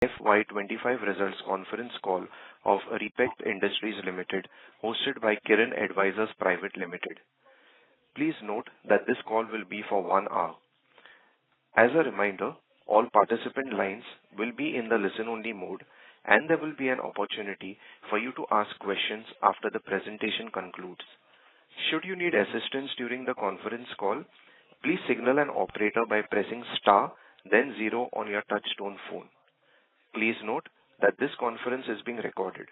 FY25 results conference call of Refex Industries Limited, hosted by Kirin Advisors Private Limited. Please note that this call will be for 1 hour. As a reminder, all participant lines will be in the listen-only mode, and there will be an opportunity for you to ask questions after the presentation concludes. Should you need assistance during the conference call, please signal an operator by pressing star, then 0 on your touchtone phone. Please note that this conference is being recorded.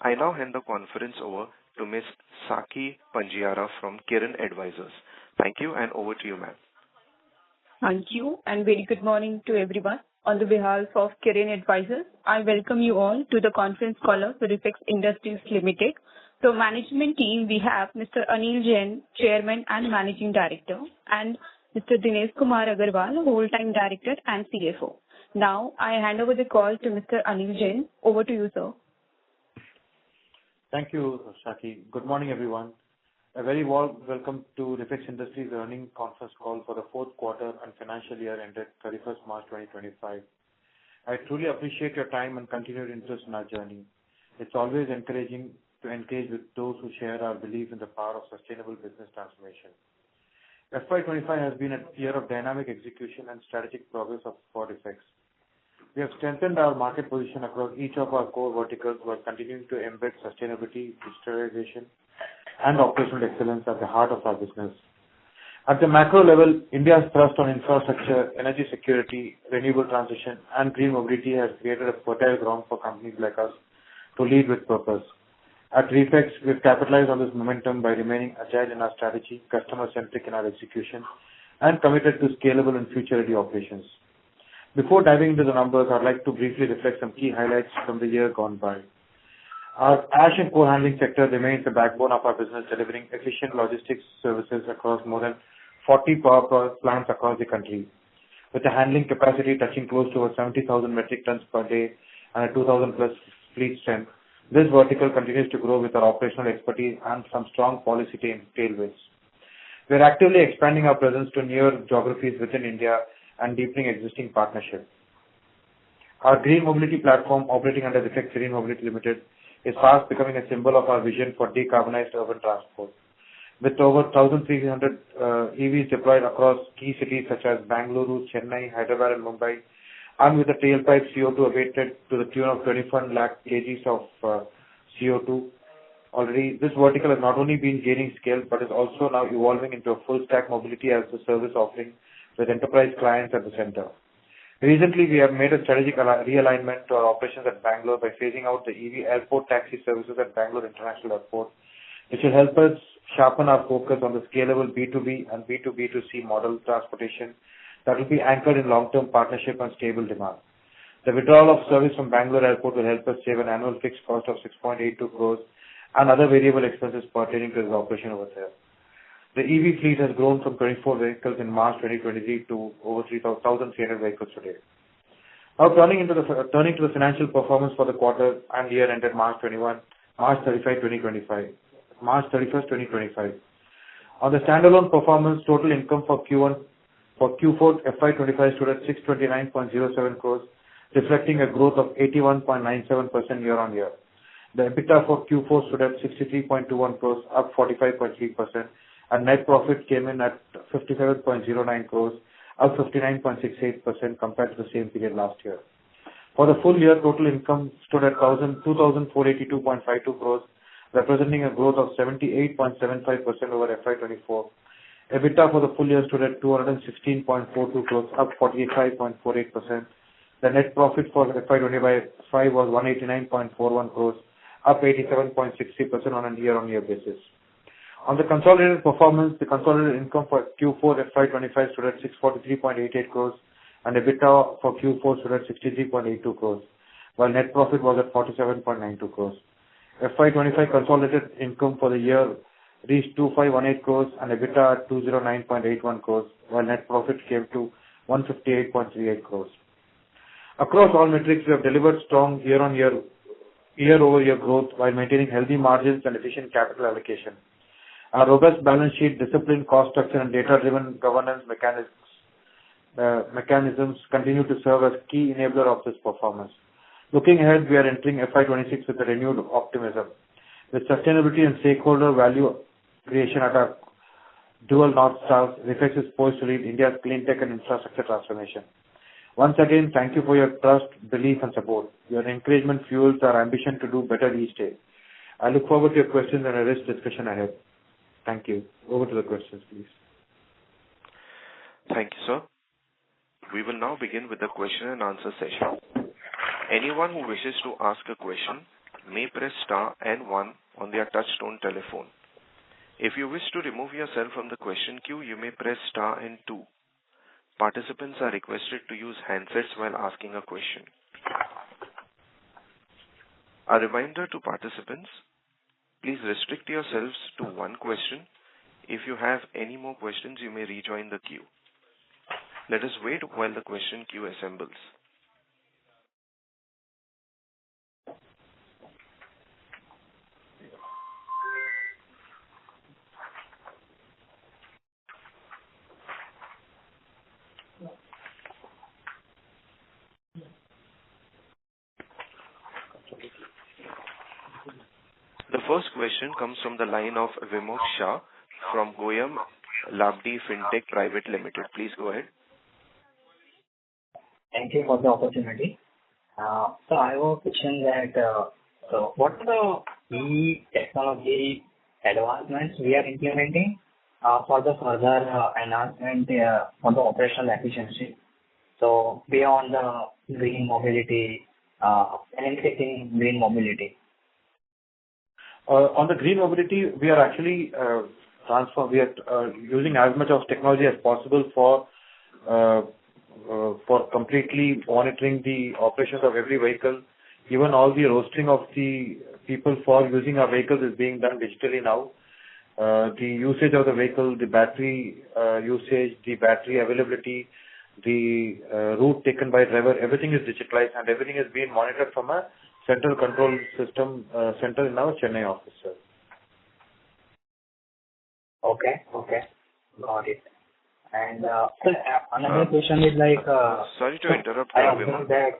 I now hand the conference over to Ms. Sakhi Panjiara from Kirin Advisors. Thank you, and over to you, ma'am. Thank you, and very good morning to everyone. On the behalf of Kirin Advisors, I welcome you all to the conference call of Refex Industries Limited. So, management team, we have Mr. Anil Jain, Chairman and Managing Director, and Mr. Dinesh Kumar Agarwal, Whole-Time Director and CFO. Now, I hand over the call to Mr. Anil Jain. Over to you, sir. Thank you, Sakhi. Good morning, everyone. A very warm welcome to Refex Industries earnings conference call for the fourth quarter and financial year ended 31st March 2025. I truly appreciate your time and continued interest in our journey. It's always encouraging to engage with those who share our belief in the power of sustainable business transformation. FY25 has been a year of dynamic execution and strategic progress for Refex. We have strengthened our market position across each of our core verticals while continuing to embed sustainability, digitalization, and operational excellence at the heart of our business. At the macro level, India's thrust on infrastructure, energy security, renewable transition, and green mobility has created a fertile ground for companies like us to lead with purpose. At Refex, we've capitalized on this momentum by remaining agile in our strategy, customer-centric in our execution, and committed to scalable and future-ready operations. Before diving into the numbers, I'd like to briefly reflect some key highlights from the year gone by. Our ash and coal handling sector remains the backbone of our business, delivering efficient logistics services across more than 40 power plants across the country. With a handling capacity touching close to over 70,000 metric tons per day and a 2,000 plus fleet strength, this vertical continues to grow with our operational expertise and some strong policy tailwinds. We are actively expanding our presence to newer geographies within India and deepening existing partnerships. Our green mobility platform, operating under Refex Kirin Mobility Limited, is fast becoming a symbol of our vision for decarbonized urban transport. With over 1,300 EVs deployed across key cities such as Bangalore, Chennai, Hyderabad, and Mumbai, and with the tailpipe CO2 abated to the tune of 21 lakh kgs of CO2 already, this vertical has not only been gaining scale but is also now evolving into a full-stack mobility as a service offering with enterprise clients at the center. Recently, we have made a strategic realignment to our operations at Bangalore by phasing out the EV airport taxi services at Bangalore International Airport, which will help us sharpen our focus on the scalable B2B and B2B2C model transportation that will be anchored in long-term partnership and stable demand. The withdrawal of service from Bangalore Airport will help us save an annual fixed cost of 6.82 crores and other variable expenses pertaining to this operation over there. The EV fleet has grown from 24 vehicles in March 2023 to over 1,300 vehicles today. Now turning to the financial performance for the quarter and year ended March 31st, 2025. On the standalone performance, total income for Q4 FY25 stood at 629.07 crores, reflecting a growth of 81.97% year on year. The EBITDA for Q4 stood at 63.21 crores, up 45.3%. And net profit came in at 57.09 crores, up 59.68% compared to the same period last year. For the full year, total income stood at 2,482.52 crores, representing a growth of 78.75% over FY24. EBITDA for the full year stood at 216.42 crores, up 45.48%. The net profit for FY25 was 189.41 crores, up 87.60% on a year-on-year basis. On the consolidated performance, the consolidated income for Q4 FY25 stood at 643.88 crores and EBITDA for Q4 stood at 63.82 crores, while net profit was at 47.92 crores. FY25 consolidated income for the year reached 2518 crores and EBITDA at 209.81 crores, while net profit came to 158.38 crores. Across all metrics, we have delivered strong year-over-year growth while maintaining healthy margins and efficient capital allocation. Our robust balance sheet, disciplined cost structure, and data-driven governance mechanisms mechanisms continue to serve as key enabler of this performance. Looking ahead, we are entering FY26 with a renewed optimism. With sustainability and stakeholder value creation at our dual North Stars, Refex is poised to lead India's clean tech and infrastructure transformation. Once again, thank you for your trust, belief, and support. Your encouragement fuels our ambition to do better each day. I look forward to your questions and a rich discussion ahead. Thank you. Over to the questions, please. Thank you, sir. We will now begin with the question and answer session. Anyone who wishes to ask a question may press star and 1 on their touchtone telephone. If you wish to remove yourself from the question queue, you may press star and 2. Participants are requested to use handsets while asking a question. A reminder to participants, please restrict yourselves to one question. If you have any more questions, you may rejoin the queue. Let us wait while the question queue assembles. The first question comes from the line of Vimok Shah from Goyam Labdi Fintech Private Limited. Please go ahead. Thank you for the opportunity. So I have a question that what are the key technology advancements we are implementing for the further enhancement for the operational efficiency? So beyond the green mobility, anything green mobility. On the green mobility, we are actually using as much of technology as possible for completely monitoring the operations of every vehicle. Even all the roastering of the people for using our vehicles is being done digitally now. The usage of the vehicle, the battery usage, the battery availability, the route taken by driver, everything is digitalized and everything is being monitored from a central control system center in our Chennai office, sir. Okay. Got it. And another question is like... sorry to interrupt, Vimok.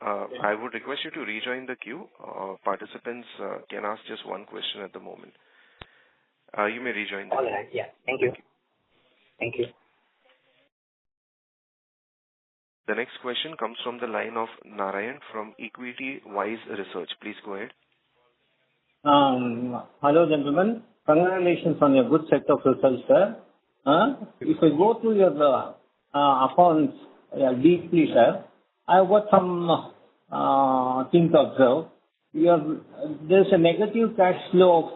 I would request you to rejoin the queue. Participants can ask just one question at the moment. You may rejoin the queue. All right, yeah. Thank you. Thank you. The next question comes from the line of Narayan from Equity Wise Research. Please go ahead. Hello, gentlemen. Congratulations on your good set of results, sir. If I go through your accounts deeply, sir, I've got some things to observe. There's a negative cash flow of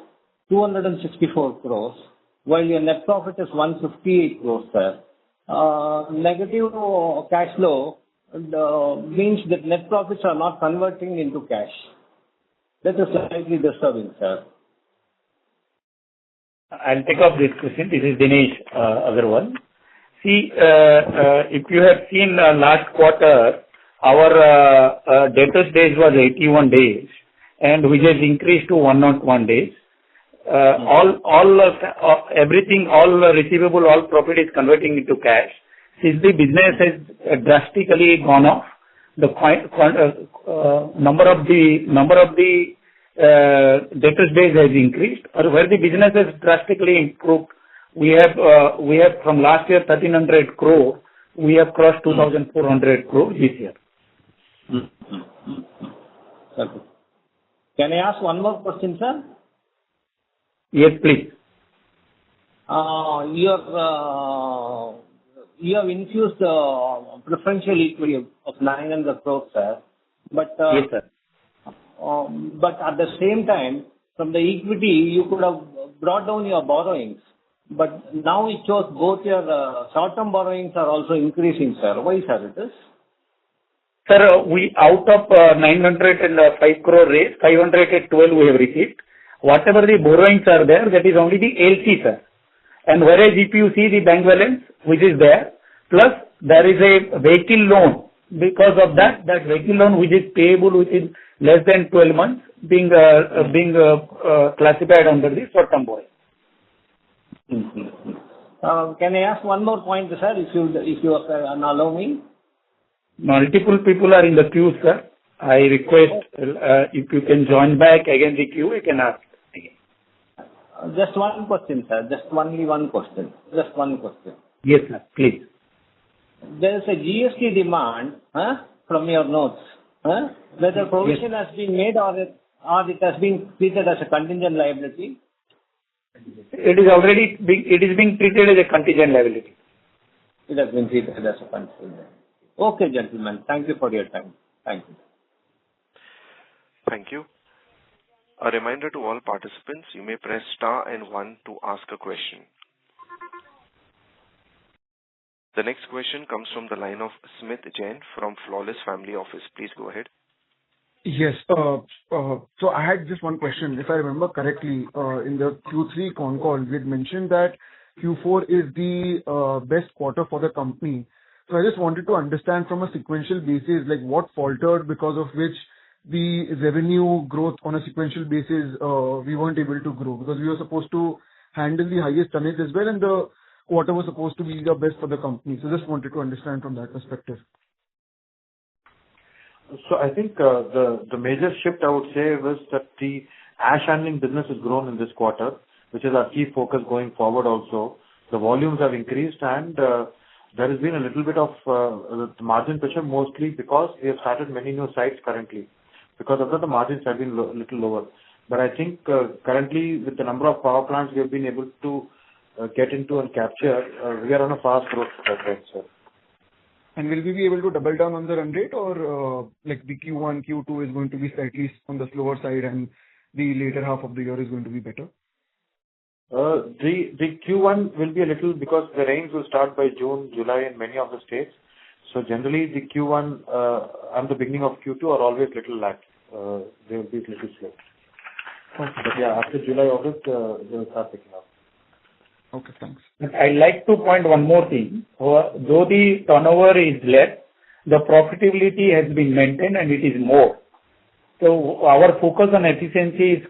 264 crores, while your net profit is 158 crores, sir. Negative cash flow means that net profits are not converting into cash. That is slightly disturbing, sir. I'll take up this question. This is Dinesh Agarwal. See, if you have seen last quarter, our debtors days was 81 days, and which has increased to 101 days. Everything, all receivable, all profit is converting into cash. Since the business has drastically gone off, the number of the debtors days has increased, or where the business has drastically improved. We have from last year 1,300 crore, we have crossed 2,400 crore this year. Okay. Can I ask one more question, sir? Yes, please. You have infused preferential equity of 900 crores, sir. But yes, sir. But at the same time, from the equity, you could have brought down your borrowings. But now it shows both your short-term borrowings are also increasing, sir. Why, sir, it is? Sir, we out of 905 crore raise, 512 we have received. Whatever the borrowings are there, that is only the LC, sir. And whereas if you see the bank balance, which is there, plus there is a vehicle loan. Because of that vehicle loan which is payable within less than 12 months being classified under the short-term borrowing. Can I ask one more point, sir, if you allow me? Multiple people are in the queue, sir. I request if you can join back again the queue, you can ask again. Just one question, sir. Just only one question. Just one question. Yes, sir. Please. There is a GST demand from your notes. Whether provision has been made or it has been treated as a contingent liability? It is being treated as a contingent liability. It has been treated as a contingent liability. Okay, gentlemen. Thank you for your time. Thank you. Thank you. A reminder to all participants, you may press star and 1 to ask a question. The next question comes from the line of Smith Jain from Flawless Family Office. Please go ahead. Yes. So I had just one question. If I remember correctly, in the Q3 con call, we had mentioned that Q4 is the best quarter for the company. So I just wanted to understand from a sequential basis, like what faltered because of which the revenue growth on a sequential basis, we weren't able to grow because we were supposed to handle the highest tonnage as well, and the quarter was supposed to be the best for the company. So just wanted to understand from that perspective. So I think the major shift I would say was that the ash handling business has grown in this quarter, which is our key focus going forward also. The volumes have increased and there has been a little bit of margin pressure, mostly because we have started many new sites currently. Because of that, the margins have been a little lower. But I think currently with the number of power plants we have been able to get into and capture, we are on a fast growth rate, sir. And will we be able to double down on the run rate, or like the Q1, Q2 is going to be slightly on the slower side and the later half of the year is going to be better? The Q1 will be a little, because the rains will start by June, July in many of the states. So generally the Q1 and the beginning of Q2 are always little lag. They will be little slow. Okay. But yeah, after July, August, they will start picking up. Okay, thanks. I'd like to point one more thing. Though the turnover is less, the profitability has been maintained and it is more. So our focus on efficiency is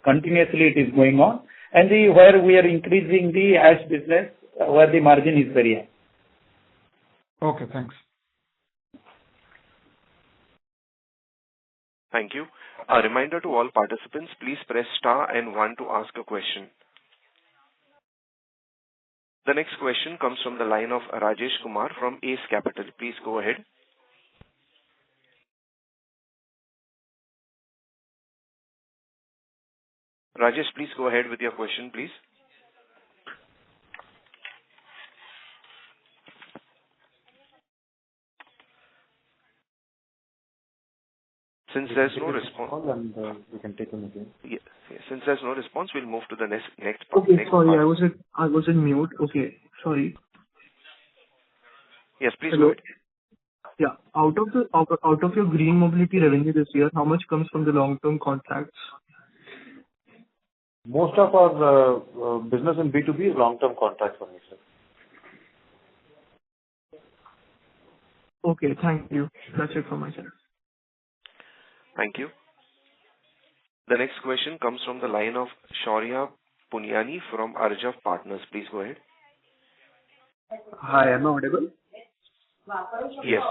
continuously it is going on, and where we are increasing the ash business, where the margin is very high. Okay, thanks. Thank you. A reminder to all participants, please press star and 1 to ask a question. The next question comes from the line of Rajesh Kumar from Ace Capital. Please go ahead. Rajesh, please go ahead with your question, please. Since there's no response, and we can take them again. yes. Since there's no response, we'll move to the next. Okay, next sorry, part. I was in mute. Okay, sorry. Yes, please Hello. go ahead. Yeah, out of your green mobility revenue this year, how much comes from the long-term contracts? Most of our business in B2B is long-term contracts for me, sir. Okay, thank you. That's it from my side. Thank you. The next question comes from the line of Shaurya Punyani from Arjav Partners. Please go ahead. Hi, am I audible? Yes.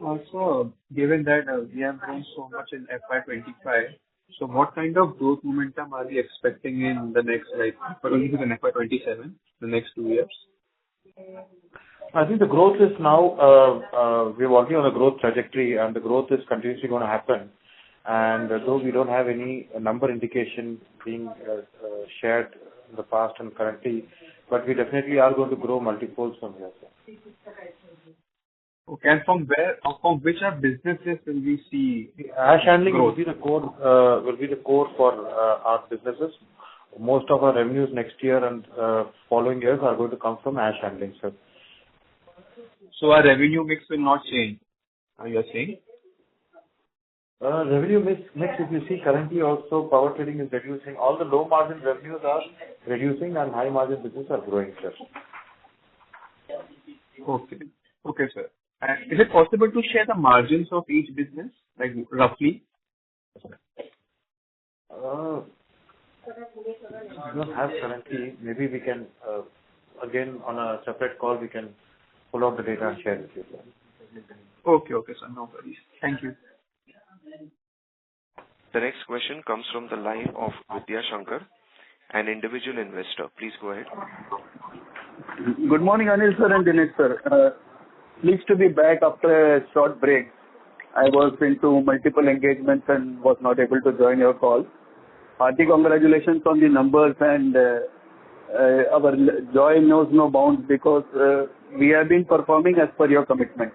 Also, given that we have grown so much in FY25, so what kind of growth momentum are we expecting in the next, like, particularly in FY27, the next 2 years? I think the growth is now, we're working on a growth trajectory and the growth is continuously going to happen. And though we don't have any number indication being shared in the past and currently, but we definitely are going to grow multiples from here, sir. Okay, and from which are businesses will we see Ash handling growth? will be the core for our businesses. Most of our revenues next year and following years are going to come from ash handling, sir. So our revenue mix will not change, are you saying? Revenue mix, if you see currently also power trading is reducing. All the low margin revenues are reducing and high margin businesses are growing, sir. Okay, sir. And is it possible to share the margins of each business, like roughly? We don't have currently. Maybe we can, again, on a separate call, we can pull out the data and share with you. Okay, sir. No worries. Thank you. The next question comes from the line of Vidya Shankar, an individual investor. Please go ahead. Good morning, Anil sir and Dinesh sir. Pleased to be back after a short break. I was into multiple engagements and was not able to join your call. Hearty congratulations on the numbers, and our joy knows no bounds because we have been performing as per your commitment.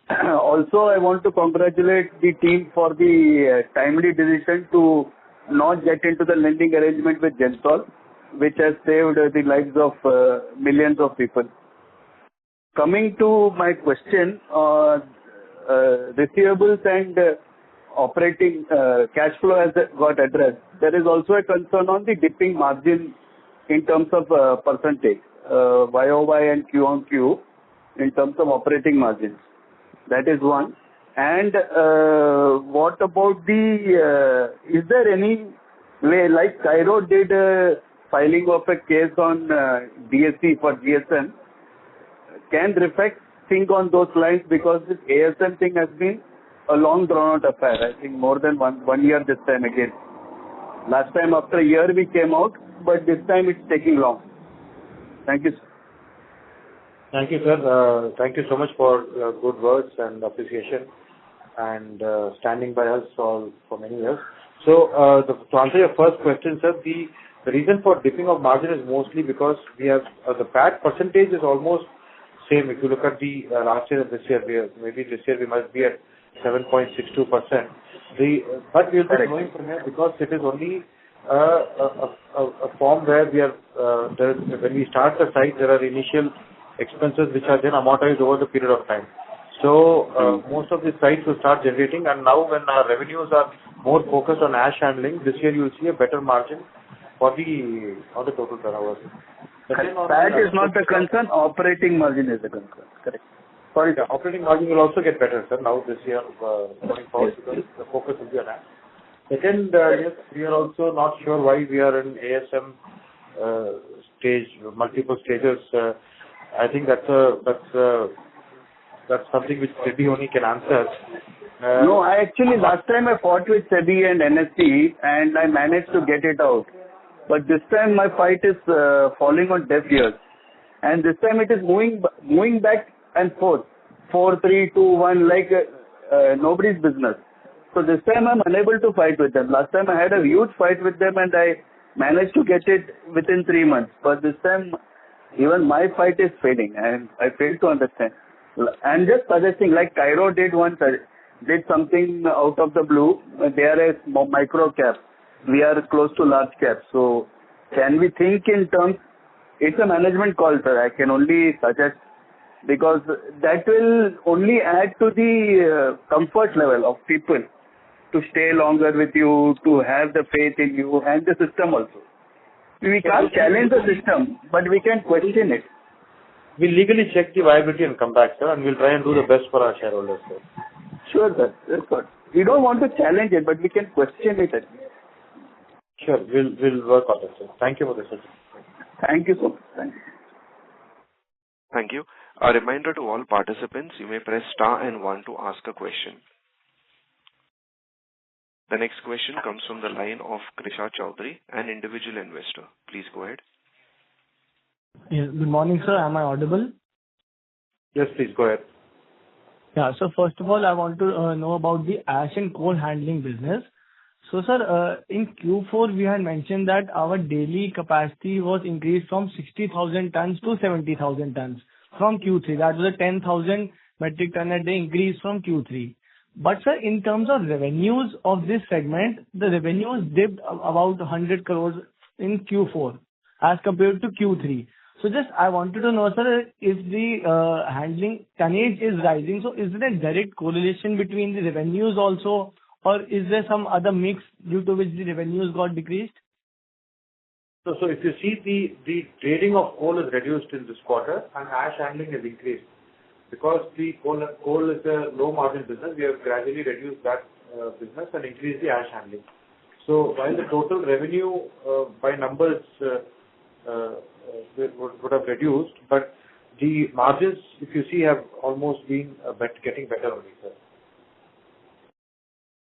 Also, I want to congratulate the team for the timely decision to not get into the lending arrangement with Gensol, which has saved the lives of millions of people. Coming to my question, receivables and operating cash flow has got addressed. There is also a concern on the dipping margin in terms of percentage, YOY and Q on Q in terms of operating margins. That is one. And what about is there any way, like Cairo did filing of a case on DSC for GSM, can Refex think on those lines, because this ASM thing has been a long drawn out affair, I think more than one year this time again. Last time after a year we came out, but this time it's taking long. Thank you, sir. Thank you, sir. Thank you so much for good words and appreciation and standing by us all for many years. So, to answer your first question, sir, the reason for dipping of margin is mostly because we have the PAT percentage is almost same. If you look at the last year and this year, maybe this year we might be at 7.62%. But we'll be growing from here because it is only a form where we are when we start the site, there are initial expenses which are then amortized over the period of time. So most of the sites will start generating, and now when our revenues are more focused on ash handling, this year you will see a better margin for the total turnover. That is not the concern. Operating margin is the concern. Correct. Sorry, the operating margin will also get better, sir, now this year going forward, because the focus will be on that. Second, yes, we are also not sure why we are in ASM stage, multiple stages. I think that's something which SEBI only can answer. No, last time I fought with SEBI and NSE and I managed to get it out. But this time my fight is falling on deaf ears. And this time it is moving back and forth. 4, 3, 2, 1, like nobody's business. So this time I'm unable to fight with them. Last time I had a huge fight with them and I managed to get it within 3 months. But this time even my fight is failing and I fail to understand. I'm just suggesting, like Cairo did something out of the blue. They are a micro cap. We are close to large cap. So can we think in terms, it's a management call, sir. I can only suggest, because that will only add to the comfort level of people to stay longer with you, to have the faith in you and the system also. We can't challenge the system, but we can question it. We'll legally check the viability and come back, sir, and we'll try and do the best for our shareholders, sir. Sure, sir. That's good. We don't want to challenge it, but we can question it at least. Sure, we'll work on it, sir. Thank you for this, sir. Thank you so much. Thank you. Thank you. A reminder to all participants, you may press star and 1 to ask a question. The next question comes from the line of Krisha Chaudhary, an individual investor. Please go ahead. Yes, good morning, sir. Am I audible? Yes, please go ahead. Yeah, so first of all, I want to know about the ash and coal handling business. So, sir, in Q4, we had mentioned that our daily capacity was increased from 60,000 tons to 70,000 tons from Q3. That was a 10,000 metric ton a day increase from Q3. But, sir, in terms of revenues of this segment, the revenues dipped about 100 crores in Q4 as compared to Q3. So just I wanted to know, sir, if the handling tonnage is rising, so is there a direct correlation between the revenues also, or is there some other mix due to which the revenues got decreased? So if you see the trading of coal is reduced in this quarter and ash handling has increased. Because the coal is a low margin business, we have gradually reduced that business and increased the ash handling. So while the total revenue by numbers would have reduced, but the margins, if you see, have almost been getting better only, sir.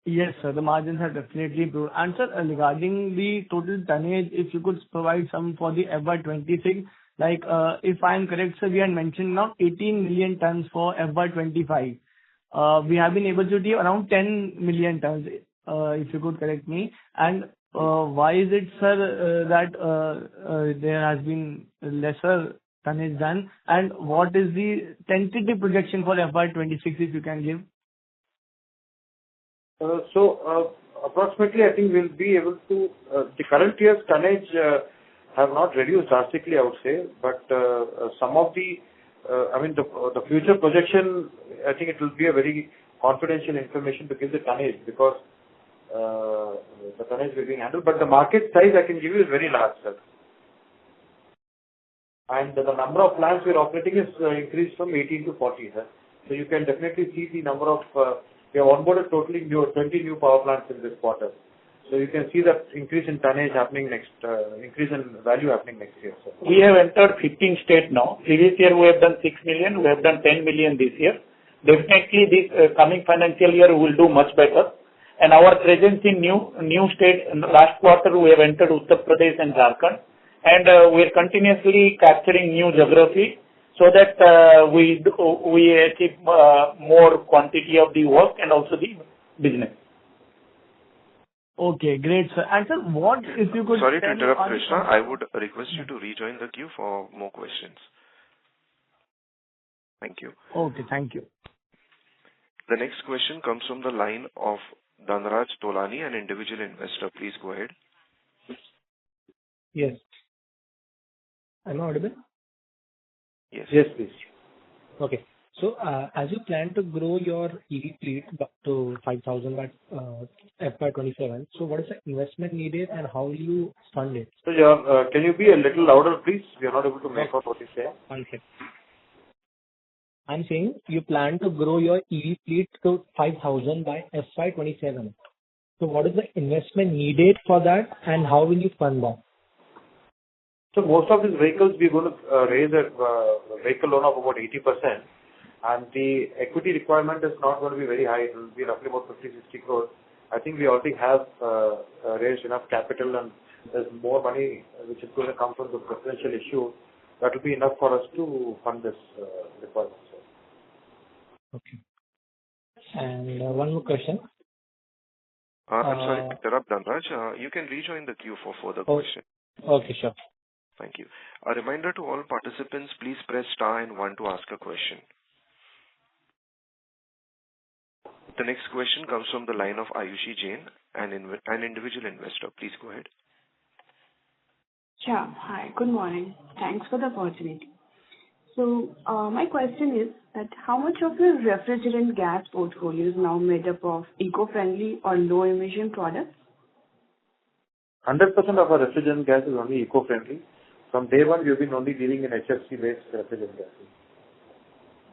Yes, sir. The margins have definitely improved. And sir, regarding the total tonnage, if you could provide some for the FY26, like, if I'm correct, sir, we had mentioned now 18 million tons for FY25. We have been able to achieve around 10 million tons, if you could correct me. And why is it, sir, that there has been lesser tonnage done? And what is the tentative projection for FY26, if you can give? Approximately, I think we'll be able to, the current year's tonnage have not reduced drastically, I would say, but some of the, the future projection, I think it will be a very confidential information to give the tonnage, because the tonnage will be handled, but the market size I can give you is very large, sir. And the number of plants we're operating is increased from 18 to 40, sir. So you can definitely see the number of, we have onboarded totally 20 new power plants in this quarter. So you can see that increase in tonnage happening next, increase in value happening next year, sir. We have entered 15 states now. Previous year we have done 6 million, we have done 10 million this year. Definitely this coming financial year we will do much better. And our presence in new state, in the last quarter we have entered Uttar Pradesh and Jharkhand. And we are continuously capturing new geography, so that we achieve more quantity of the work and also the business. Okay, great, sir. And sir, what if you could... Sorry to interrupt, Krishna. I would request you to rejoin the queue for more questions. Thank you. Okay, thank you. The next question comes from the line of Dhanraj Tolani, an individual investor. Please go ahead. Yes. Am I audible? Yes. Yes, please. Okay. So, as you plan to grow your EV fleet up to 5,000 by FY27, so what is the investment needed and how will you fund it? So, can you be a little louder, please? We are not able to make out what you say. One second. I'm saying you plan to grow your EV fleet to 5,000 by FY27. So, what is the investment needed for that and how will you fund that? So most of these vehicles, we're going to raise a vehicle loan of about 80%, and the equity requirement is not going to be very high. It will be roughly about 50-60 crores. I think we already have raised enough capital, and there's more money which is going to come from the preferential issue. That will be enough for us to fund this requirement. Okay. And one more question. I'm sorry to interrupt, Dhanraj. You can rejoin the queue for further questions. Okay, sure. Thank you. A reminder to all participants, please press star and 1 to ask a question. The next question comes from the line of Ayushi Jain, an individual investor. Please go ahead. Sure. Hi, good morning. Thanks for the opportunity. So, my question is that how much of your refrigerant gas portfolio is now made up of eco-friendly or low-emission products? 100% of our refrigerant gas is only eco-friendly. From day one, we've been only dealing in HFC-based refrigerant gases.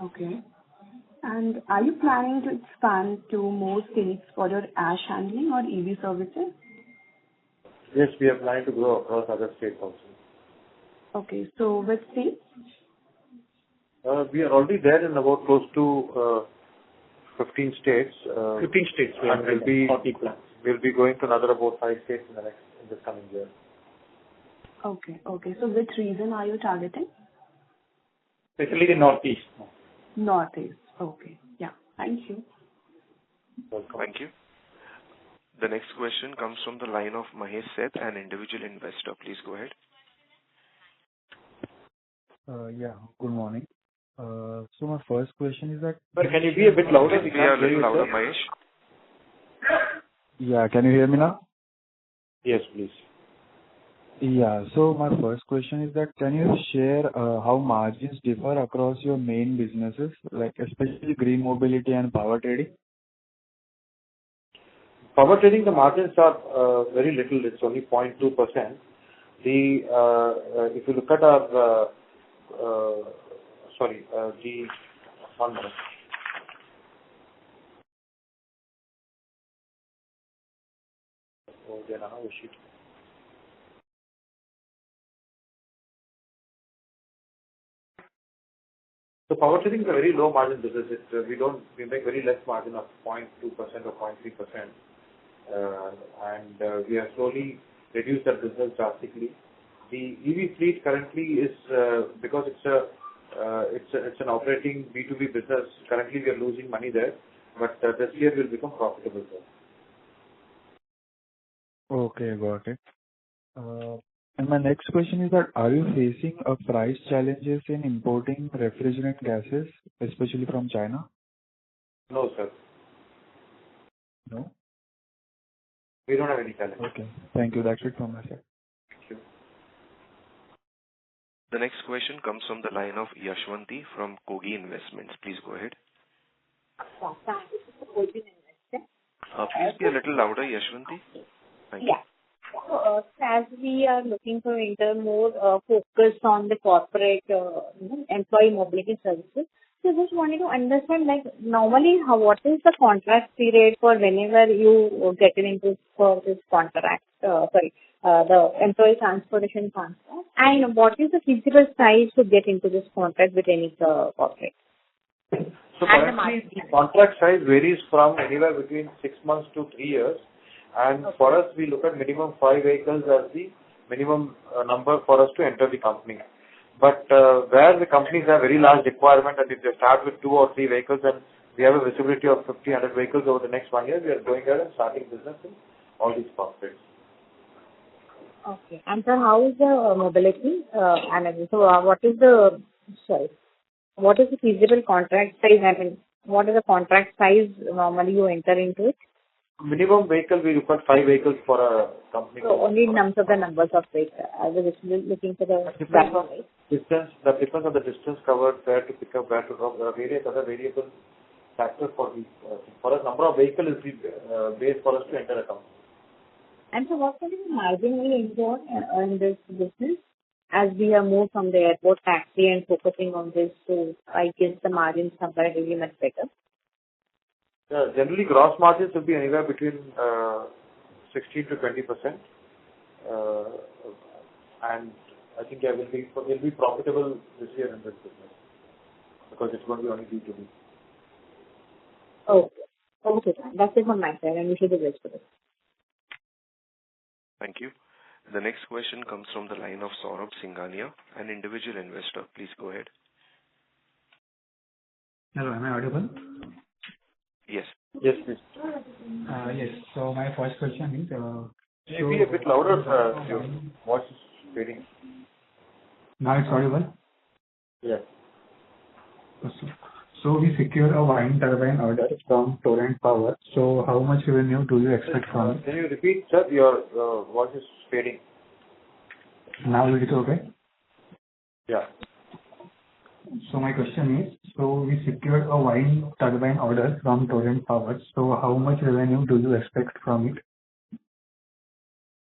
Okay. And are you planning to expand to more states for your ash handling or EV services? Yes, we are planning to grow across other states also. Okay, so which states? We are already there in about close to 15 states. 15 states. And we'll be going to another about 5 states in this coming year. Okay. So which region are you targeting? Especially the Northeast. Northeast. Okay. Yeah. Thank you. Welcome. Thank you. The next question comes from the line of Mahesh Seth, an individual investor. Please go ahead. Yeah. Good morning. So my first question is that... Sir, can you be a bit louder? Be a little louder, Mahesh. Yeah. Can you hear me now? Yes, please. Yeah. So my first question is that can you share how margins differ across your main businesses, like especially green mobility and power trading? Power trading, the margins are very little. It's only 0.2%. If you look at our one minute. over there on our sheet. So power trading is a very low margin business. We make very less margin of 0.2% or 0.3%. And we have slowly reduced that business drastically. The EV fleet currently is because it's an operating B2B business. Currently, we are losing money there, but this year will become profitable there. Okay, got it. And my next question is that are you facing a price challenges in importing refrigerant gases, especially from China? No, sir. No? We don't have any challenge. Okay. Thank you. That's it from my side. Thank you. The next question comes from the line of Yashwanti from Kogi Investments. Please go ahead. Please be a little louder, Yashwanti. Thank you. So, as we are looking to enter more focus on the corporate employee mobility services, so just wanted to understand, like, normally, what is the contract period for whenever you get into for this contract, the employee transportation contract, and what is the feasible size to get into this contract with any corporate? So currently, the contract size varies from anywhere between 6 months to 3 years. And for us, we look at minimum 5 vehicles as the minimum number for us to enter the company. But where the companies have very large requirement, and if they start with 2 or 3 vehicles and we have a visibility of 50, 100 vehicles over the next 1 year, we are going ahead and starting business in all these corporates. Okay. And sir, how is the mobility? So what is the feasible contract size? I mean, what is the contract size normally you enter into it? Minimum vehicle, we look at 5 vehicles for a company. So only in terms of the numbers of vehicles. I was looking for the distance. That depends on the distance covered, where to pick up, where to drop. There are various other variable factors for the for a number of vehicles is the base for us to enter a company. And so what kind of margin we enjoy in this business as we are moved from the airport taxi and focusing on this? So I guess the margins comparatively much better. Yeah, generally, gross margins will be anywhere between 16 to 20%, and I think will be profitable this year in this business because it's going to be only B2B. Okay, that's it from my side, and we should be blessed for this. Thank you. The next question comes from the line of Saurabh Singhania, an individual investor. Please go ahead. Hello, am I audible? Yes. Yes, please. Yes. So my first question is... Can you be a bit louder? Your voice is fading. Now it's audible? Yes. So we secure a wind turbine order from Torrent Power. So how much revenue do you expect from it? Can you repeat, sir? Your voice is fading. Now is it okay? Yeah. So my question is, so we secured a wind turbine order from Torrent Power. So how much revenue do you expect from it?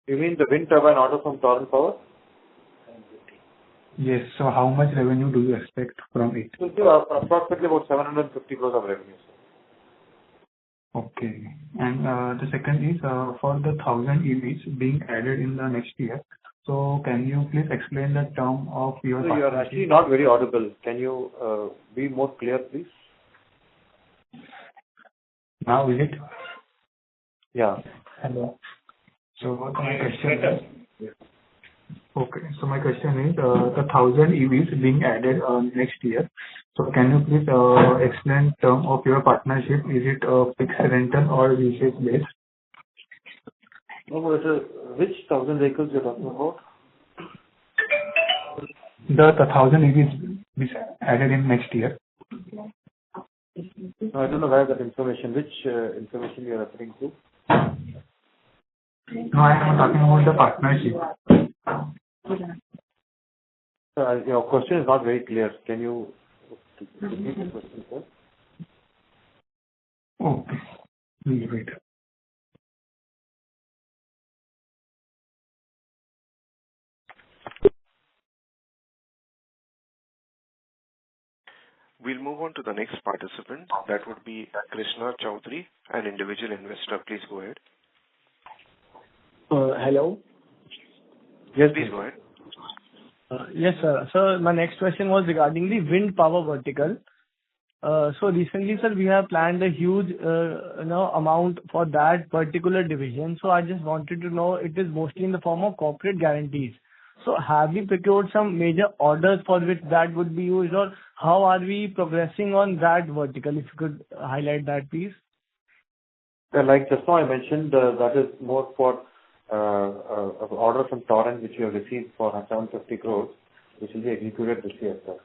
You mean the wind turbine order from Torrent Power? Yes. So how much revenue do you expect from it? It will be approximately about 750 crores of revenue. Okay. And the second is for the 1,000 EVs being added in the next year. So can you please explain the term of your... So you are actually not very audible. Can you be more clear, please? Now is it? Yeah. Hello. So what my question is... Okay. So my question is the 1,000 EVs being added next year. So can you please explain term of your partnership? Is it a fixed rental or lease based? No, which 1,000 vehicles you're talking about? The 1,000 EVs added in next year. No, I don't know where that information, which information you're referring to. No, I am talking about the partnership. Your question is not very clear. Can you repeat the question, sir? Okay. Please wait. We'll move on to the next participant. That would be Krishna Chaudhary, an individual investor. Please go ahead. Hello. Yes, Please go ahead. Yes, sir. So my next question was regarding the wind power vertical. So recently, sir, we have planned a huge, amount for that particular division. So I just wanted to know, it is mostly in the form of corporate guarantees. So have we procured some major orders for which that would be used, or how are we progressing on that vertical? If you could highlight that, please. Like just now I mentioned, that is more for an order from Torrent, which we have received for 750 crores, which will be executed this year, sir.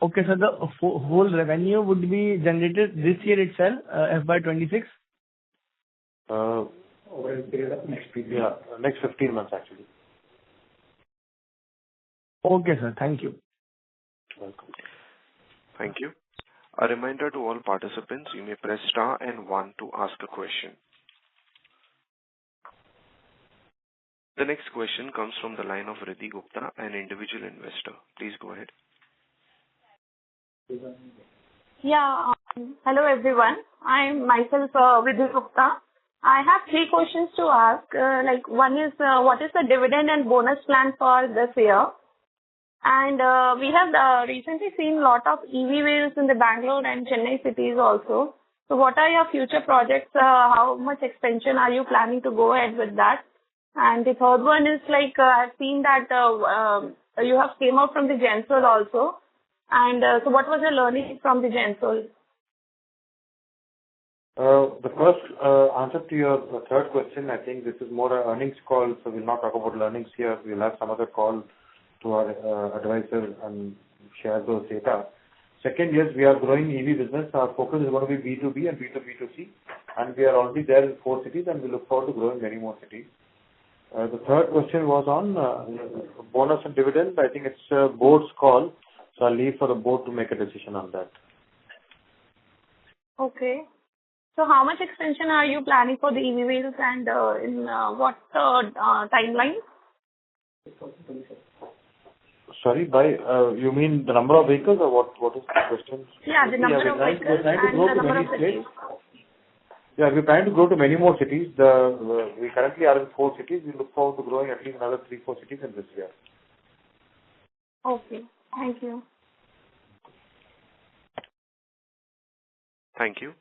Okay, so the whole revenue would be generated this year itself, FY26? Over a period of next 15 months, actually. Okay, sir. Thank you. Welcome. Thank you. A reminder to all participants, you may press star and 1 to ask a question. The next question comes from the line of Riddhi Gupta, an individual investor. Please go ahead. Yeah. Hello, everyone. I'm myself Vidhi Gupta. I have 3 questions to ask. One is, what is the dividend and bonus plan for this year? And we have recently seen a lot of EV wheels in the Bangalore and Chennai cities also. So what are your future projects? How much expansion are you planning to go ahead with that? And the third one is I've seen that you have came out from the Gensol also. And so what was your learning from the Gensol? The first answer to your third question, I think this is more an earnings call, so we'll not talk about learnings here. We'll have some other call to our advisor and share those data. Second, yes, we are growing EV business. Our focus is going to be B2B and B2B2C, and we are already there in 4 cities, and we look forward to growing many more cities. The third question was on bonus and dividend. I think it's a board's call, so I'll leave for the board to make a decision on that. Okay. So how much expansion are you planning for the EV wheels, and in what timeline? Sorry, you mean the number of vehicles, or what is the question? Yeah, the number of vehicles and the number of cities. Yeah, we're trying to grow to many more cities. We currently are in 4 cities. We look forward to growing at least another 3-4 cities in this year. Okay, thank you. Thank you.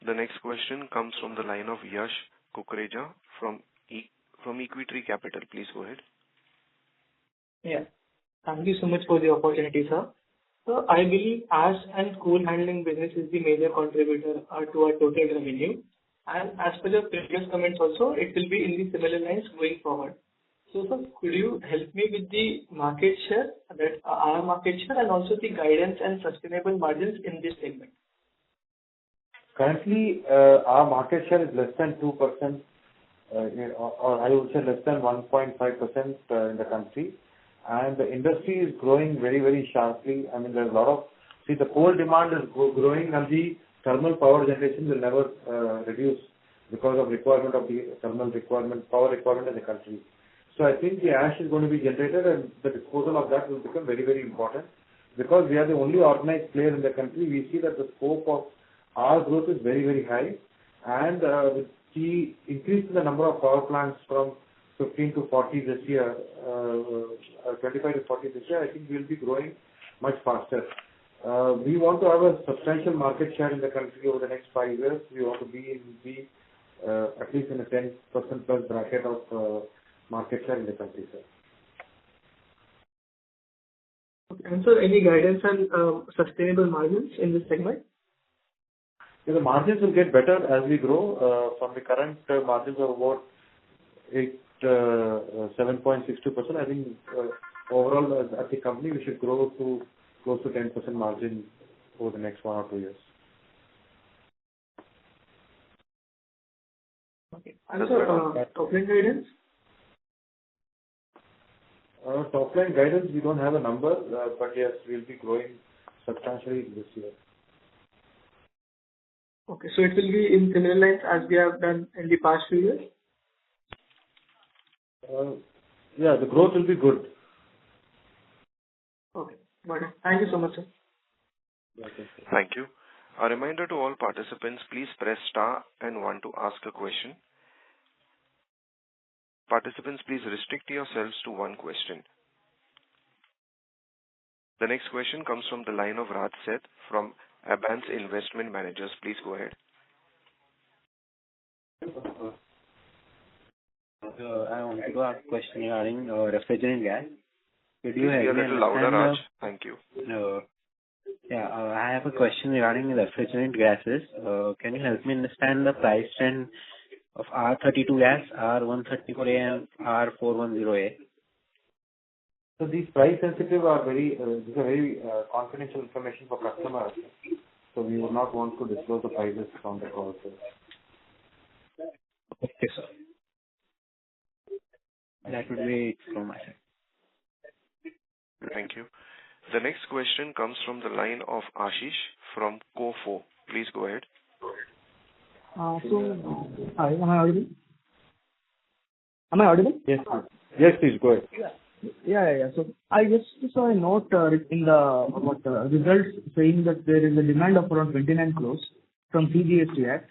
The next question comes from the line of Yash Kukreja from Equitree Capital. Please go ahead. Yeah. Thank you so much for the opportunity, sir. So I believe ash and coal handling business is the major contributor to our total revenue. And as per your previous comments also, it will be in the similar lines going forward. So sir, could you help me with the market share, our market share, and also the guidance and sustainable margins in this segment? Currently, our market share is less than 2%, or I would say less than 1.5% in the country. And the industry is growing very, very sharply. I mean, there's a lot of, the coal demand is growing, and the thermal power generation will never reduce because of requirement of the power requirement in the country. So I think the ash is going to be generated, and the disposal of that will become very, very important. Because we are the only organized player in the country, we see that the scope of our growth is very, very high. And with the increase in the number of power plants from 15 to 40 this year, 25 to 40 this year, I think we will be growing much faster. We want to have a substantial market share in the country over the next 5 years. We want to be at least in a 10% plus bracket of market share in the country, sir. Okay. And so any guidance on sustainable margins in this segment? The margins will get better as we grow from the current margins of about 7.62%. I think overall at the company we should grow to close to 10% margin over the next 1 or 2 years. Okay. And so top line guidance? Top line guidance, we don't have a number, but yes, we'll be growing substantially this year. Okay, so it will be in similar lines as we have done in the past few years? Yeah, the growth will be good. Okay, got it. Thank you so much, sir. Thank you. A reminder to all participants, please press star and 1 to ask a question. Participants, please restrict yourselves to one question. The next question comes from the line of Raj Seth from Abans Investment Managers. Please go ahead. I want to ask a question regarding refrigerant gas. Could you Please be a little louder, Raj. Thank you. I have a question regarding refrigerant gases. Can you help me understand the price trend of R32 gas, R134A, and R410A? So these price sensitive are these are very confidential information for customers. So we would not want to disclose the prices from the call. Okay, sir. That would be it from my side. Thank you. The next question comes from the line of Ashish from COFO. Please go ahead. Hi, am I audible? Am I audible? Yes, please. Yes, please go ahead. Yeah. So I just saw a note in the results saying that there is a demand of around 29 crores from CGST Act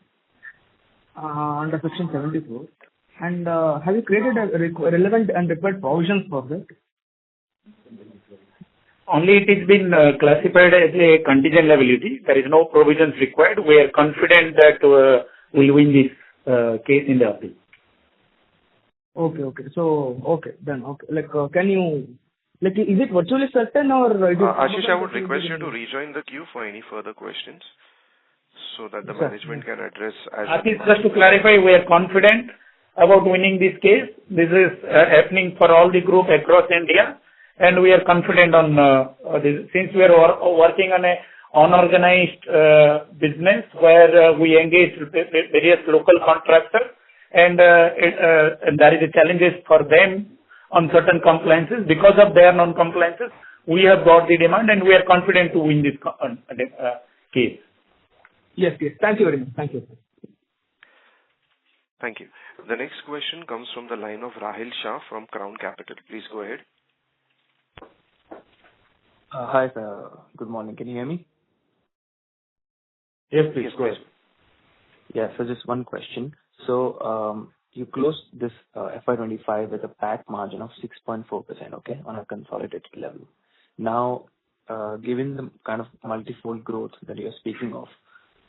under Section 74. And have you created a relevant and required provisions for that? Only it has been classified as a contingent liability. There is no provisions required. We are confident that we'll win this case in the appeal. Okay. So, then. Can you, is it virtually certain or? Ashish, I would request you to rejoin the queue for any further questions so that the management can address as Ashish, just to clarify, we are confident about winning this case. This is happening for all the group across India, and we are confident on this. Since we are working on a unorganized business where we engage with various local contractors, and there is a challenges for them on certain compliances. Because of their non-compliances, we have got the demand, and we are confident to win this case. Yes. Thank you very much. Thank you. Thank you. The next question comes from the line of Rahil Shah from Crown Capital. Please go ahead. Hi, sir. Good morning. Can you hear me? Yes, please. Go ahead. Yeah, so just one question. So, you closed this FY25 with a PAT margin of 6.4%, okay, on a consolidated level. Now, given the kind of multifold growth that you're speaking of,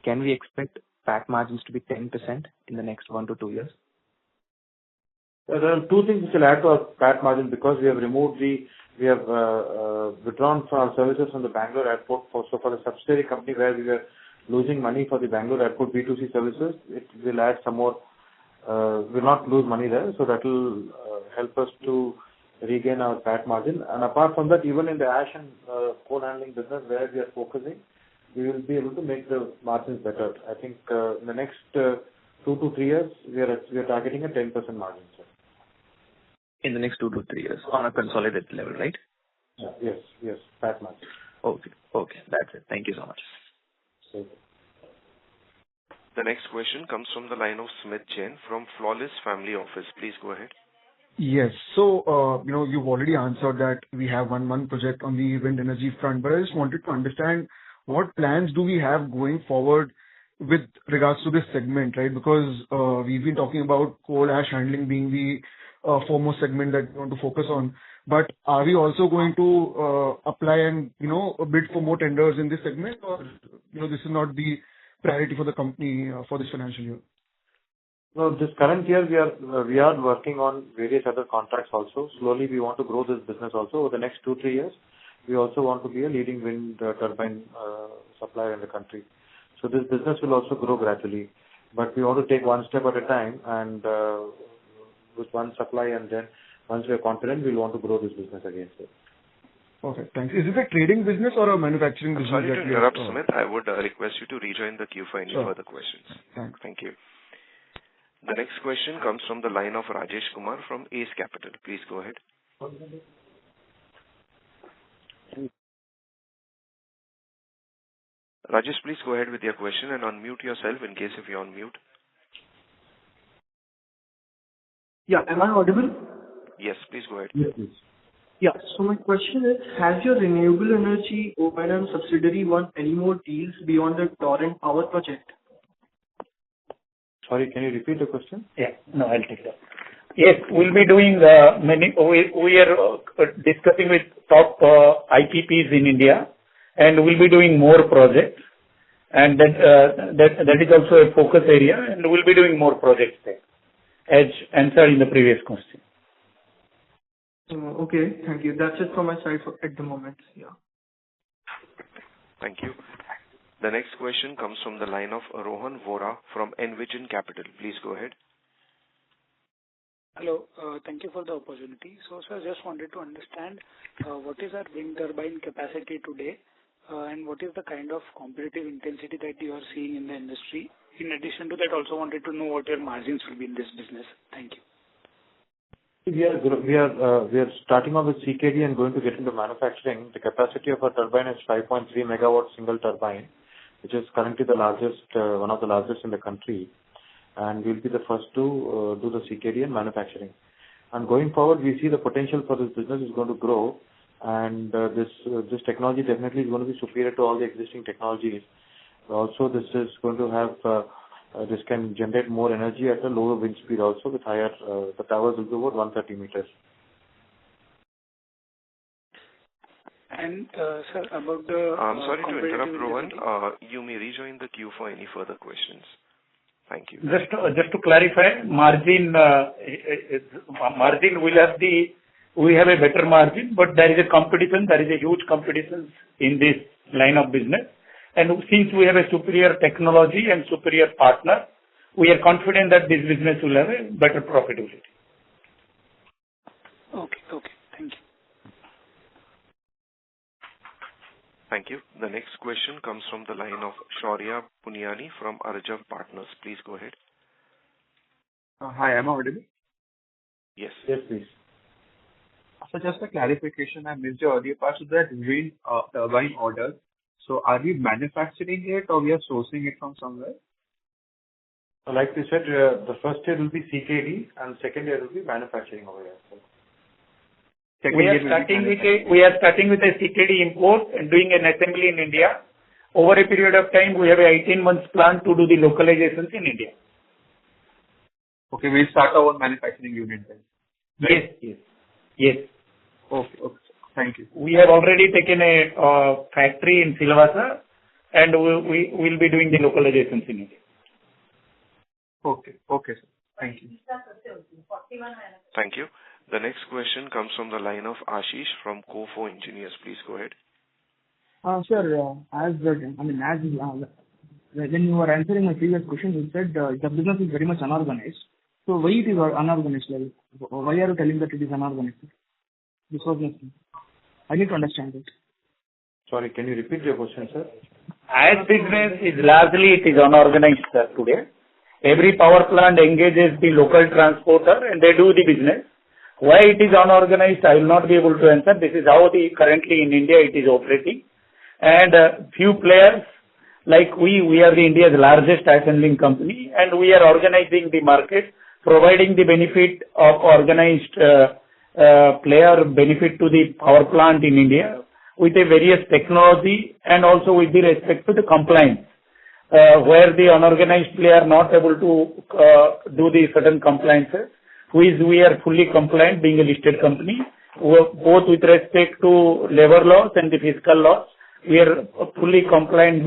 can we expect PAT margins to be 10% in the next 1 to 2 years? There are two things which will add to our PAT margin because we have withdrawn from our services from the Bangalore airport. For the subsidiary company where we were losing money for the Bangalore airport B2C services, it will add some more. We'll not lose money there, so that will help us to regain our PAT margin. And apart from that, even in the ash and coal handling business where we are focusing, we will be able to make the margins better. I think in the next 2 to 3 years, we are targeting a 10% margin, sir. In the next 2 to 3 years on a consolidated level, right? Yes, PAT margin. Okay, that's it. Thank you so much. The next question comes from the line of Smith Jain from Flawless Family Office. Please go ahead. Yes. So, you've already answered that we have one project on the wind energy front, but I just wanted to understand what plans do we have going forward with regards to this segment, right? Because we've been talking about coal ash handling being the foremost segment that we want to focus on. But are we also going to apply and, bid for more tenders in this segment, or, this is not the priority for the company for this financial year? No, this current year we are working on various other contracts also. Slowly we want to grow this business also. Over the next 2-3 years, we also want to be a leading wind turbine supplier in the country. So this business will also grow gradually. But we want to take one step at a time and with one supply, and then once we are confident, we'll want to grow this business again, sir. Okay, thanks. Is it a trading business or a manufacturing business? Sorry to interrupt, Smith. I would request you to rejoin the queue for any further questions. Thanks. Thank you. The next question comes from the line of Rajesh Kumar from Ace Capital. Please go ahead. Rajesh, please go ahead with your question and unmute yourself in case if you're on mute. Yeah, am I audible? Yes, please go ahead. Yes, please. Yeah, so my question is, has your renewable energy O&M subsidiary won any more deals beyond the Torrent Power project? Sorry, can you repeat the question? Yeah, no, I'll take that. Yes, we'll be doing many. We are discussing with top IPPs in India, and we'll be doing more projects. And that is also a focus area, and we'll be doing more projects there, as answered in the previous question. Okay, thank you. That's it from my side at the moment. Yeah. Thank you. The next question comes from the line of Rohan Vora from Envision Capital. Please go ahead. Hello. Thank you for the opportunity. So, sir, just wanted to understand what is our wind turbine capacity today, and what is the kind of competitive intensity that you are seeing in the industry. In addition to that, also wanted to know what your margins will be in this business. Thank you. We are starting off with CKD and going to get into manufacturing. The capacity of our turbine is 5.3 megawatt single turbine, which is currently the largest, one of the largest in the country. And we'll be the first to do the CKD and manufacturing. And going forward, we see the potential for this business is going to grow, and this technology definitely is going to be superior to all the existing technologies. Also, this is going to have this can generate more energy at a lower wind speed also with higher, the towers will be about 130 meters. And, sir, about the... I'm sorry to interrupt, Rohan. You may rejoin the queue for any further questions. Thank you. Just to clarify, margin will have we have a better margin, but there is a competition, there is a huge competition in this line of business. And since we have a superior technology and superior partner, we are confident that this business will have a better profitability. Okay. Thank you. Thank you. The next question comes from the line of Shaurya Punyani from Arjav Partners. Please go ahead. Hi, am I audible? Yes. Yes, please. So just a clarification, I missed your earlier part. So that wind turbine order, so are we manufacturing it or we are sourcing it from somewhere? Like we said, the first year will be CKD and second year will be manufacturing over here. We are starting with a CKD import and doing an assembly in India. Over a period of time, we have a 18 months plan to do the localizations in India. Okay, we'll start our own manufacturing unit then. Yes. Okay. Thank you. We have already taken a factory in Silvassa, and we will be doing the localizations in India. Okay, sir. Thank you. Thank you. The next question comes from the line of Ashish from Kofo Engineers. Please go ahead. Sir, when you were answering my previous question, you said the business is very much unorganized. So why it is unorganized? Why are you telling that it is unorganized? This was nothing. I need to understand it. Sorry, can you repeat your question, sir? As business is largely it is unorganized, sir, today. Every power plant engages the local transporter and they do the business. Why it is unorganized, I will not be able to answer. This is how currently in India it is operating. And few players, like we are the India's largest assembling company, and we are organizing the market, providing the benefit of organized player benefit to the power plant in India with a various technology and also with the respect to the compliance. Where the unorganized player not able to do the certain compliances, we are fully compliant being a listed company, both with respect to labor laws and the fiscal laws. We are fully compliant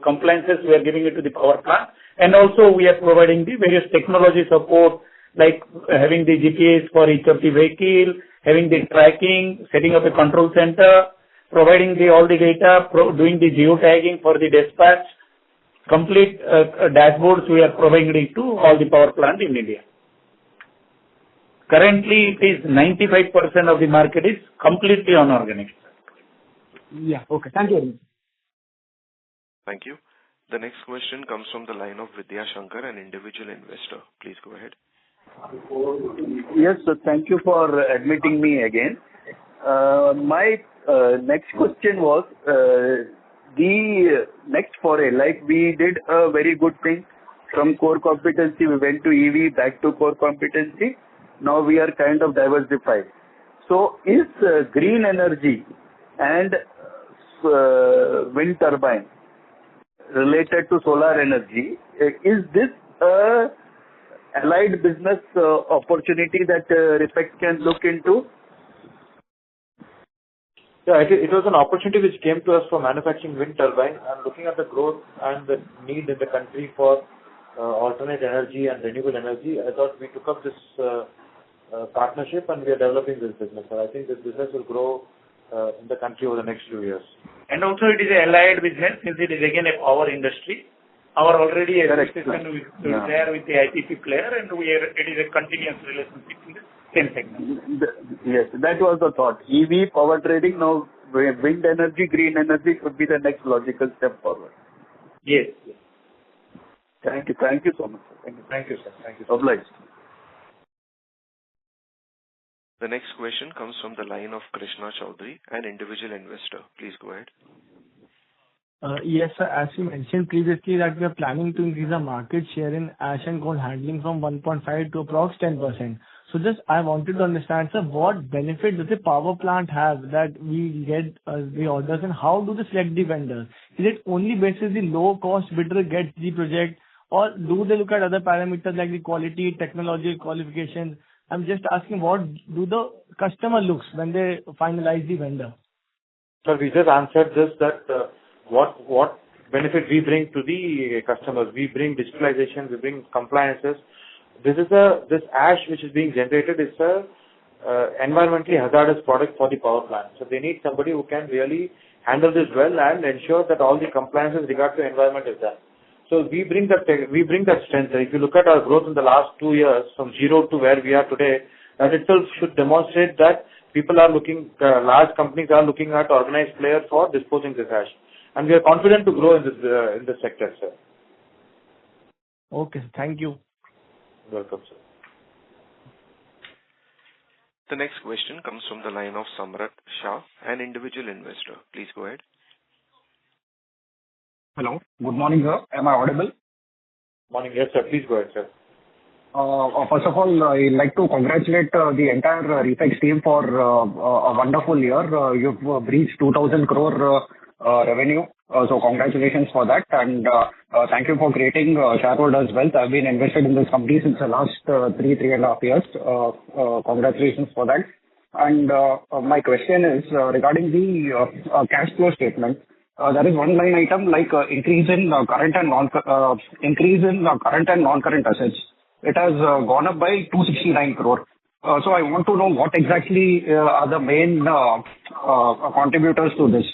compliances we are giving it to the power plant. And also we are providing the various technology support, like having the GPS for each of the vehicle, having the tracking, setting up a control center, providing all the data, doing the geotagging for the dispatch, complete dashboards we are providing to all the power plant in India. Currently, it is 95% of the market is completely unorganized. Yeah, okay. Thank you very much. Thank you. The next question comes from the line of Vidya Shankar, an individual investor. Please go ahead. Yes, sir. Thank you for admitting me again. My next question was, the next foray, like we did a very good thing from core competency, we went to EV, back to core competency. Now we are kind of diversified. So is green energy and wind turbine related to solar energy, is this a allied business opportunity that Refex can look into? Yeah, it was an opportunity which came to us for manufacturing wind turbine, and looking at the growth and the need in the country for alternate energy and renewable energy, I thought we took up this partnership and we are developing this business. So I think this business will grow in the country over the next few years. And also it is a allied business since it is again a power industry. Our already association there with the IPP player, and it is a continuous relationship in the same segment. Yes, that was the thought. EV, power trading, now wind energy, green energy could be the next logical step forward. Yes. Thank you. Thank you so much, sir. Thank you, sir. Thank you. Obliged. The next question comes from the line of Krishna Chaudhary, an individual investor. Please go ahead. Yes, sir. As you mentioned previously that we are planning to increase our market share in ash and coal handling from 1.5 to approx 10%. So just I wanted to understand, sir, what benefit does the power plant have that we get the orders, and how do they select the vendors? Is it only basis the low cost bidder gets the project, or do they look at other parameters like the quality, technology, qualifications? I'm just asking, what do the customer looks when they finalize the vendor? So we just answered this, that what benefit we bring to the customers. We bring digitalization, we bring compliances. This ash which is being generated is a environmentally hazardous product for the power plant. So they need somebody who can really handle this well and ensure that all the compliances regard to environment is done. So we bring that strength. If you look at our growth in the last 2 years from zero to where we are today, that itself should demonstrate that people are looking, large companies are looking at organized players for disposing this ash. And we are confident to grow in this sector, sir. Okay, thank you. Welcome, sir. The next question comes from the line of Samrat Shah, an individual investor. Please go ahead. Hello. Good morning, sir. Am I audible? Morning. Yes, sir. Please go ahead, sir. First of all, I'd like to congratulate the entire Refex team for a wonderful year. You've breached 2,000 crore revenue. So congratulations for that. And thank you for creating shareholders' wealth. I've been invested in this company since the last 3.5 years. Congratulations for that. And my question is regarding the cash flow statement. There is one line item like increase in current and non-current assets. It has gone up by 269 crore. So I want to know what exactly are the main contributors to this.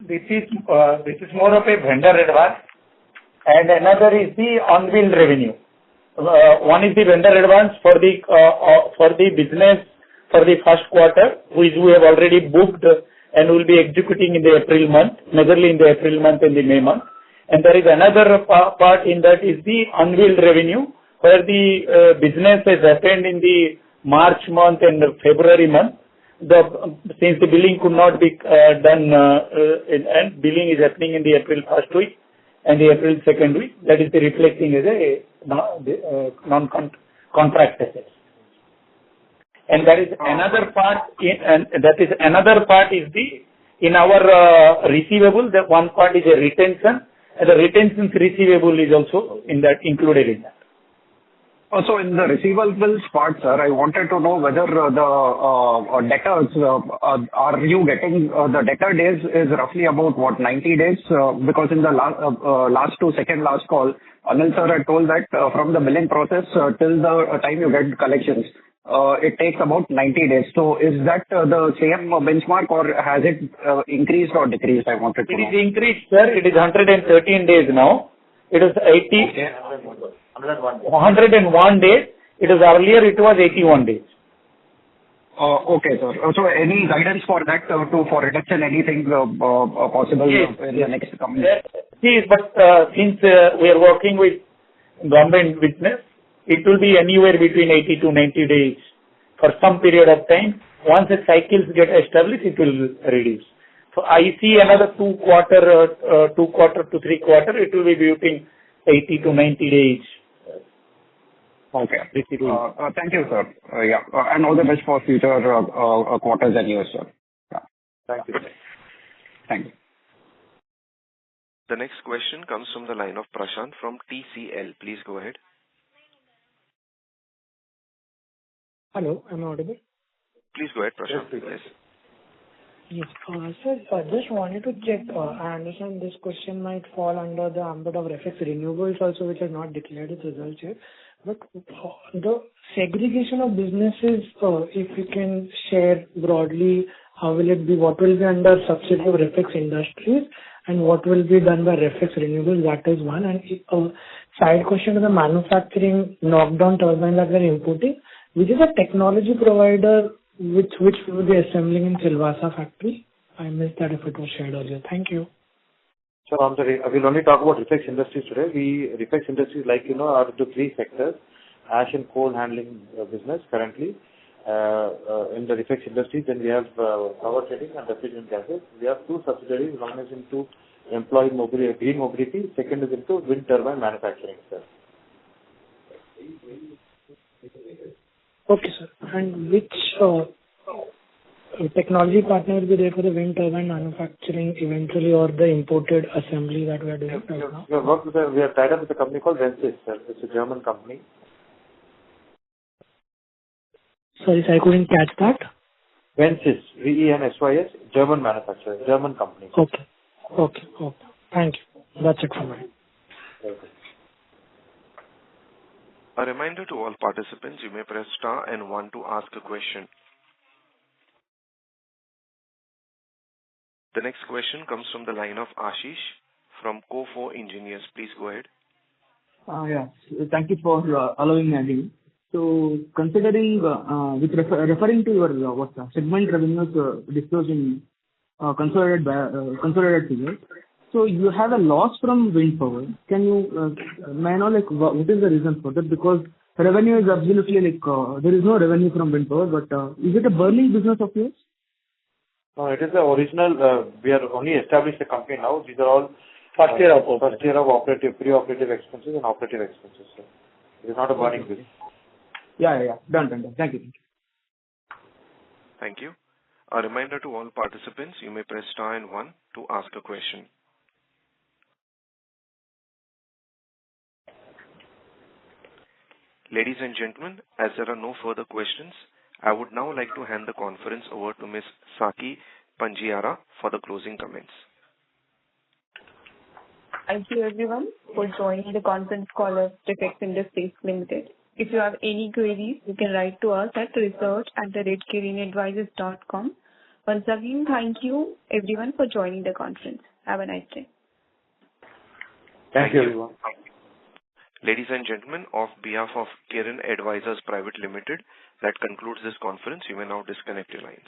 This is more of a vendor advance, and another is the unbilled revenue. One is the vendor advance for the business for the first quarter, which we have already booked and will be executing in the April month, majorly in the April month and the May month. And there is another part in that is the unbilled revenue, where the business has happened in the March month and the February month. Since the billing could not be done, and billing is happening in the April first week and the April second week, that is reflecting as a non-contract assets. And that is another part. Another part is in our receivable. That one part is a retention, and the retention receivable is also included in that. Also, in the receivables part, sir, I wanted to know whether the debtors, are you getting the debtor days is roughly about what, 90 days? Because in the second last call, Anil sir had told that from the billing process till the time you get collections, it takes about 90 days. So is that the same benchmark, or has it increased or decreased? I wanted to know. It is increased, sir. It is 113 days now. It is 101 days. It is earlier, it was 81 days. Okay, sir. So any guidance for that, for reduction, anything possible in the next coming? Yes, but since we are working with government business, it will be anywhere between 80 to 90 days for some period of time. Once the cycles get established, it will reduce. So I see another 2 quarter to 3 quarter, it will be between 80 to 90 days. Okay. Thank you, sir. Yeah. And all the best for future quarters and years, sir. Yeah. Thank you. Thank you. The next question comes from the line of Prashant from TCL. Please go ahead. Hello, am I audible? Please go ahead, Prashant. Yes. Yes. Sir, I just wanted to check. I understand this question might fall under the ambit of Refex Renewables also, which has not declared its results yet. But the segregation of businesses, if you can share broadly, how will it be? What will be under subsidiary of Refex Industries and what will be done by Refex Renewables? That is one. And side question to the manufacturing knockdown turbine that we are importing, which is a technology provider which we will be assembling in Silvassa factory. I missed that if it was shared earlier. Thank you. So we'll only talk about Refex Industries today. Refex Industries, are into three sectors: ash and coal handling business currently in the Refex Industries. Then we have power trading and refrigerant gases. We have two subsidiaries. One is into employee mobility, green mobility. Second is into wind turbine manufacturing, sir. Okay, sir. And which technology partner will be there for the wind turbine manufacturing eventually, or the imported assembly that we are doing right now? We are tied up with a company called Vensis, sir. It's a German company. Sorry, I couldn't catch that. Vensis, Vensys, German manufacturer, German company. Okay. Thank you. That's it from me. Okay. A reminder to all participants, you may press star and 1 to ask a question. The next question comes from the line of Ashish from Co4 Engineers. Please go ahead. Yeah. Thank you for allowing me again. So considering, referring to your segment revenues disclosed in consolidated figures, so you have a loss from wind power. Can you, may I know, what is the reason for that? Because revenue is absolutely there is no revenue from wind power, but is it a burning business of yours? No, it is the original. We are only established a company now. These are all First year of pre-operative expenses and operative expenses, sir. It is not a burning business. Yeah. Done. Thank you. Thank you. A reminder to all participants, you may press star and 1 to ask a question. Ladies and gentlemen, as there are no further questions, I would now like to hand the conference over to Ms. Saki Panjiara for the closing comments. Thank you everyone for joining the conference call of Refex Industries Limited. If you have any queries, you can write to us at research@kirinadvisors.com. Once again, thank you everyone for joining the conference. Have a nice day. Thank you everyone. Ladies and gentlemen, on behalf of Kirin Advisors Private Limited, that concludes this conference. You may now disconnect your lines.